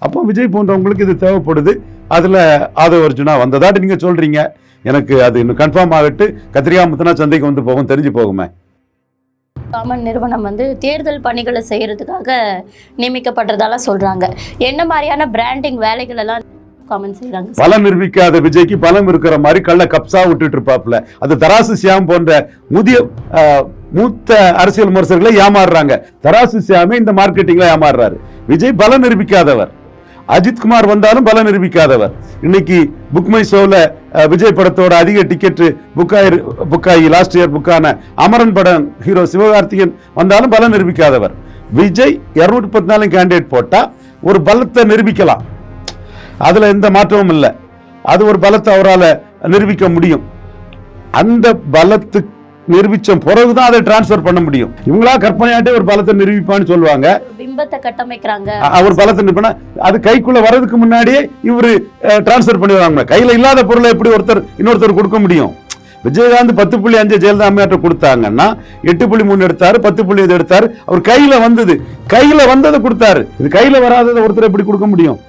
அப்போ விஜய் போன்றவங்களுக்கு இது தேவைப்படுது. அதுல ஆதவ அர்ஜுனா வந்ததாட்டு நீங்க சொல்றீங்க. எனக்கு அது இன்னும் கன்ஃபார்ம் ஆகிட்டு கத்திரிக்காய் முத்தனா சந்தைக்கு வந்து போகும், தெரிஞ்சு போகுமே. காமன் நிறுவனம் தேர்தல் பணிகளை செய்யறதுக்காக நியமிக்கப்படுறதால சொல்றாங்க. என்ன மாதிரியான பிராண்டிங் வேலைகள் எல்லாம் காமன் செய்யறாங்க? பலம் நிரூபிக்காத விஜய்க்கு பலம் இருக்கிற மாதிரி கள்ள கப்சா விட்டுட்டு இருப்பாப்ல. அது தராசு சியாம் போன்ற மூத்த அரசியல் விமர்சகர்களை ஏமாறுறாங்க. தராசு சியாமே இந்த மார்க்கெட்டிங்ல ஏமாறுறாரு. விஜய் பலம் நிரூபிக்காதவர். அஜித்குமார் வந்தாலும் பலம் நிரூபிக்காதவர். இன்னைக்கு புக் மை ஷோல விஜய் படத்தோட அதிக டிக்கெட் புக்காகி லாஸ்ட் இயர் புக்கான அமரன் படம் ஹீரோ சிவகார்த்திகேயன் வந்தாலும் பலம் நிரூபிக்காதவர். விஜய் 214 கேண்டிடேட் போட்டா ஒரு பலத்தை நிரூபிக்கலாம். அதுல எந்த மாற்றமும் இல்லை. அது ஒரு பலத்தை அவரால் நிரூபிக்க முடியும். அந்த பலத்துக்கு நிரூபிச்ச பிறகுதான் அதை டிரான்ஸ்பர் பண்ண முடியும். இவங்களா கற்பனையாட்டே ஒரு பலத்தை நிரூபிப்பான்னு சொல்லுவாங்க. பிம்பத்தை கட்டமைக்கிறாங்க. ஒரு பலத்தை நிரூபினா அது கைக்குள்ள வர்றதுக்கு முன்னாடியே இவரு டிரான்ஸ்பர் பண்ணிடுவாங்க. கையில இல்லாத பொருளை எப்படி இன்னொருத்தர் கொடுக்க முடியும்? விஜயகாந்த் 10.5 ஜெயலலிதா அம்மையாற்ற கொடுத்தாங்கன்னா 8.3 எடுத்தாரு, 10.5 எடுத்தாரு. அவர் கையில வந்தது, கையில வந்ததை கொடுத்தாரு. இது கையில வராததை ஒருத்தர் எப்படி கொடுக்க முடியும்?